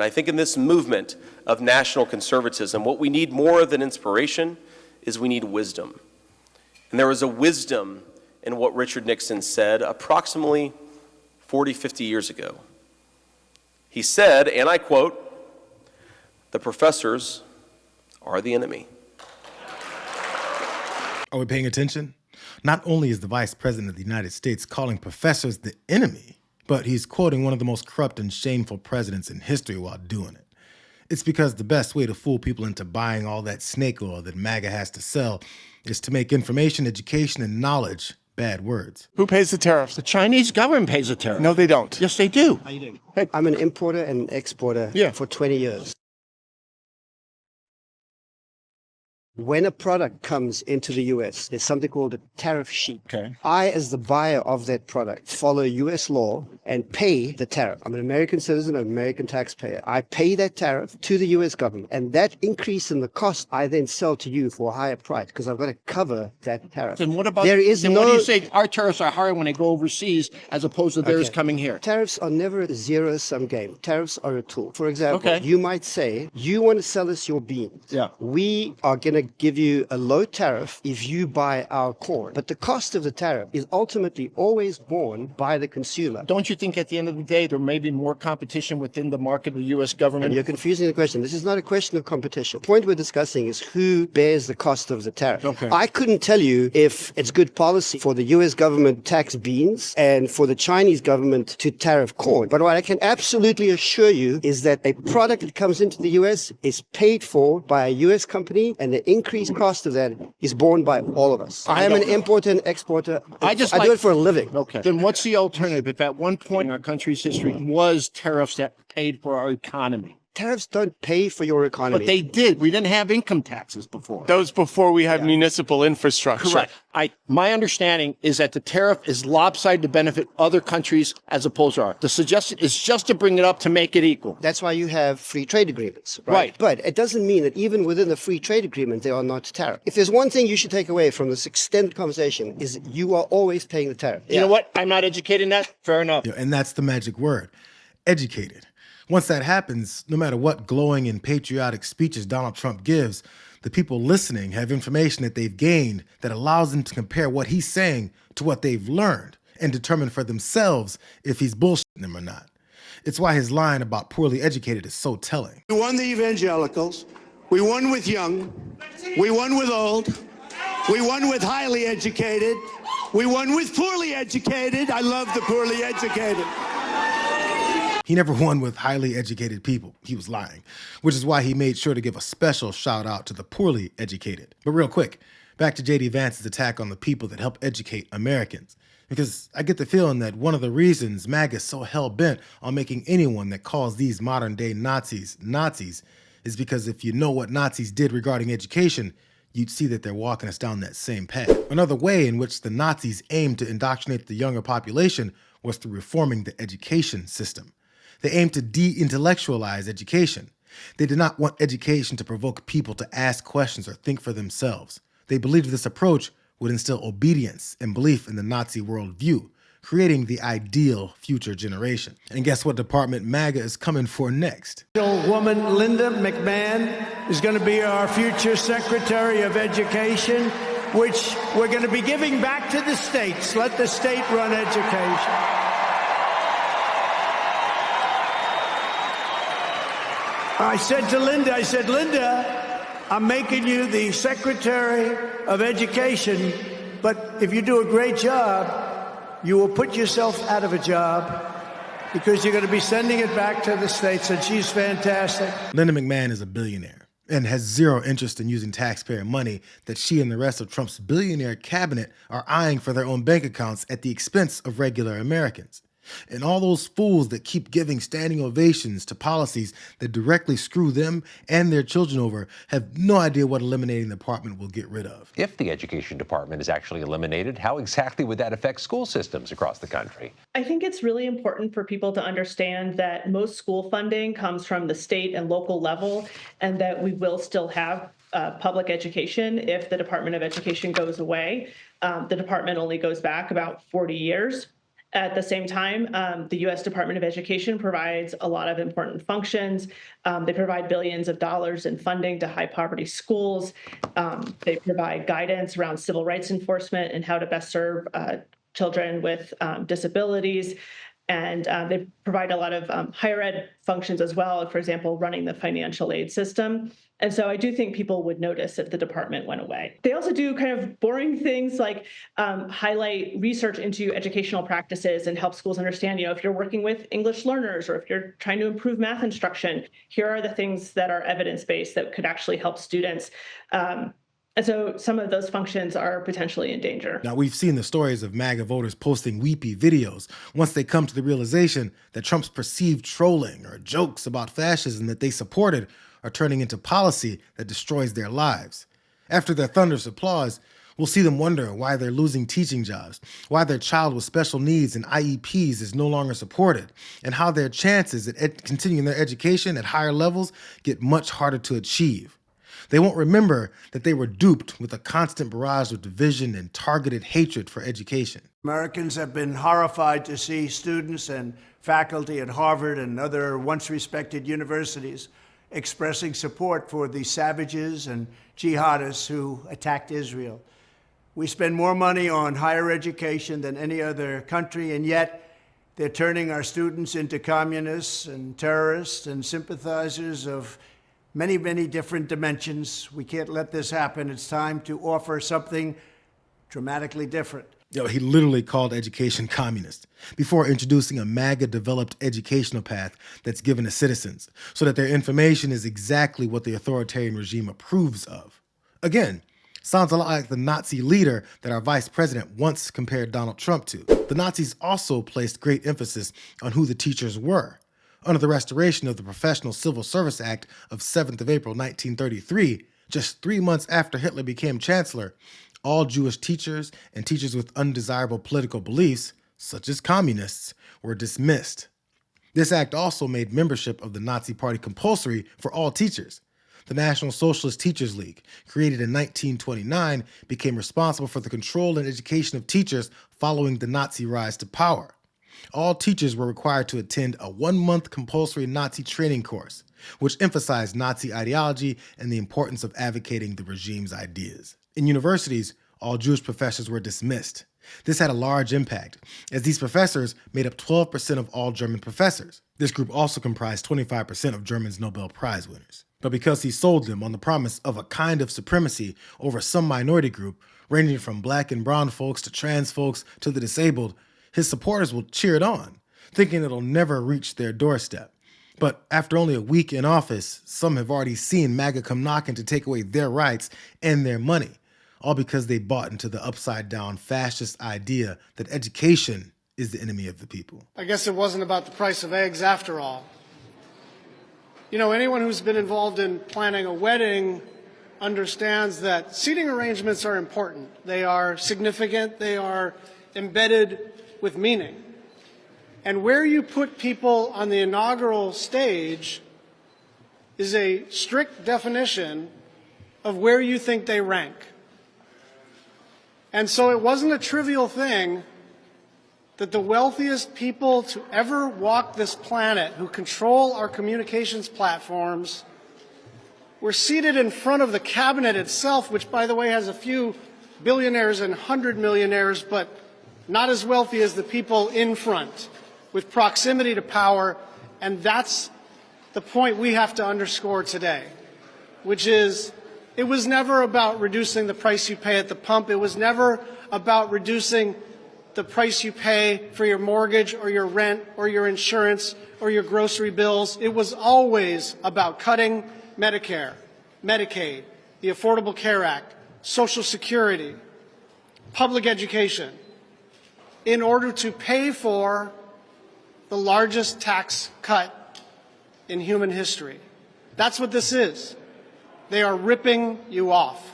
And I think in this movement of national conservatism, what we need more than inspiration is we need wisdom. And there was a wisdom in what Richard Nixon said approximately 40, 50 years ago. He said, and I quote, "The professors are the enemy." Are we paying attention? Not only is the Vice President of the United States calling professors the enemy, but he's quoting one of the most corrupt and shameful presidents in history while doing it. It's because the best way to fool people into buying all that snake oil that MAGA has to sell is to make information, education, and knowledge bad words. Who pays the tariffs? The Chinese government pays the tariff. No, they don't. Yes, they do. How you doing? Hey. I'm an importer and exporter for 20 years. When a product comes into the U.S., there's something called a tariff sheet. Okay. I, as the buyer of that product, follow U.S. law and pay the tariff. I'm an American citizen, an American taxpayer. I pay that tariff to the U.S. government, and that increase in the cost, I then sell to you for a higher price because I've got to cover that tariff. Then what about? There is then no. What do you say? Our tariffs are higher when they go overseas as opposed to theirs coming here. Tariffs are never a zero-sum game. Tariffs are a tool. For example, you might say, you want to sell us your beans. Yeah. We are going to give you a low tariff if you buy our corn. But the cost of the tariff is ultimately always borne by the consumer. Don't you think at the end of the day there may be more competition within the market of the U.S. government? And you're confusing the question. This is not a question of competition. The point we're discussing is who bears the cost of the tariff. Okay. I couldn't tell you if it's good policy for the U.S. government to tax beans and for the Chinese government to tariff corn. But what I can absolutely assure you is that a product that comes into the U.S. is paid for by a U.S. company, and the increased cost of that is borne by all of us. I am an importer and exporter. I do it for a living. Okay. Then what's the alternative? If at one point in our country's history was tariffs that paid for our economy? Tariffs don't pay for your economy. But they did. We didn't have income taxes before. That was before we had municipal infrastructure. Correct. My understanding is that the tariff is lopsided to benefit other countries as opposed to ours. The suggestion is just to bring it up to make it equal. That's why you have free trade agreements, right? But it doesn't mean that even within the free trade agreement, there are not tariffs. If there's one thing you should take away from this extended conversation is that you are always paying the tariff. You know what? I'm not educated in that. Fair enough. And that's the magic word, educated. Once that happens, no matter what glowing and patriotic speeches Donald Trump gives, the people listening have information that they've gained that allows them to compare what he's saying to what they've learned and determine for themselves if he's bullshitting them or not. It's why his line about poorly educated is so telling. We won the evangelicals. We won with young. We won with old. We won with highly educated. We won with poorly educated. I love the poorly educated. He never won with highly educated people. He was lying, which is why he made sure to give a special shout out to the poorly educated. But real quick, back to J.D. Vance's attack on the people that help educate Americans. Because I get the feeling that one of the reasons MAGA is so hell-bent on making anyone that calls these modern-day Nazis is because if you know what Nazis did regarding education, you'd see that they're walking us down that same path. Another way in which the Nazis aimed to indoctrinate the younger population was through reforming the education system. They aimed to de-intellectualize education. They did not want education to provoke people to ask questions or think for themselves. They believed this approach would instill obedience and belief in the Nazi worldview, creating the ideal future generation. And guess what department MAGA is coming for next? Woman Linda McMahon is going to be our future Secretary of Education, which we're going to be giving back to the states. Let the state run education. I said to Linda, Linda, I'm making you the Secretary of Education, but if you do a great job, you will put yourself out of a job because you're going to be sending it back to the states, and she's fantastic. Linda McMahon is a billionaire and has zero interest in using taxpayer money that she and the rest of Trump's billionaire cabinet are eyeing for their own bank accounts at the expense of regular Americans. And all those fools that keep giving standing ovations to policies that directly screw them and their children over have no idea what eliminating the department will get rid of. If the education department is actually eliminated, how exactly would that affect school systems across the country? I think it's really important for people to understand that most school funding comes from the state and local level, and that we will still have public education if the Department of Education goes away. The department only goes back about 40 years. At the same time, the U.S. Department of Education provides a lot of important functions. They provide billions of dollars in funding to high poverty schools. They provide guidance around civil rights enforcement and how to best serve children with disabilities. And they provide a lot of higher ed functions as well, for example, running the financial aid system. And so I do think people would notice if the department went away. They also do kind of boring things like highlight research into educational practices and help schools understand, if you're working with English learners or if you're trying to improve math instruction, here are the things that are evidence-based that could actually help students. And so some of those functions are potentially in danger. Now, we've seen the stories of MAGA voters posting weepy videos once they come to the realization that Trump's perceived trolling or jokes about fascism that they supported are turning into policy that destroys their lives. After their thunderous applause, we'll see them wonder why they're losing teaching jobs, why their child with special needs and IEPs is no longer supported, and how their chances at continuing their education at higher levels get much harder to achieve. They won't remember that they were duped with a constant barrage of division and targeted hatred for education. Americans have been horrified to see students and faculty at Harvard and other once respected universities expressing support for the savages and jihadists who attacked Israel. We spend more money on higher education than any other country, and yet they're turning our students into communists and terrorists and sympathizers of many, many different dimensions. We can't let this happen. It's time to offer something dramatically different. He literally called education communist before introducing a MAGA-developed educational path that's given to citizens so that their information is exactly what the authoritarian regime approves of. Again, sounds a lot like the Nazi leader that our vice president once compared Donald Trump to. The Nazis also placed great emphasis on who the teachers were. Under the restoration of the Professional Civil Service Act of 7th of April 1933, just 3 months after Hitler became chancellor, all Jewish teachers and teachers with undesirable political beliefs, such as communists, were dismissed. This act also made membership of the Nazi Party compulsory for all teachers. The National Socialist Teachers League, created in 1929, became responsible for the control and education of teachers following the Nazi rise to power. All teachers were required to attend a 1-month compulsory Nazi training course, which emphasized Nazi ideology and the importance of advocating the regime's ideas. In universities, all Jewish professors were dismissed. This had a large impact, as these professors made up 12% of all German professors. This group also comprised 25% of Germany's Nobel Prize winners. But because he sold them on the promise of a kind of supremacy over some minority group, ranging from black and brown folks to trans folks to the disabled, his supporters will cheer it on, thinking it'll never reach their doorstep. But after only a week in office, some have already seen MAGA come knocking to take away their rights and their money, all because they bought into the upside-down fascist idea that education is the enemy of the people. I guess it wasn't about the price of eggs after all. Anyone who's been involved in planning a wedding understands that seating arrangements are important. They are significant. They are embedded with meaning. And where you put people on the inaugural stage is a strict definition of where you think they rank. And so it wasn't a trivial thing that the wealthiest people to ever walk this planet, who control our communications platforms, were seated in front of the cabinet itself, which, by the way, has a few billionaires and 100 millionaires, but not as wealthy as the people in front, with proximity to power. And that's the point we have to underscore today, which is it was never about reducing the price you pay at the pump. It was never about reducing the price you pay for your mortgage or your rent or your insurance or your grocery bills. It was always about cutting Medicare, Medicaid, the Affordable Care Act, Social Security, public education, in order to pay for the largest tax cut in human history. That's what this is. They are ripping you off.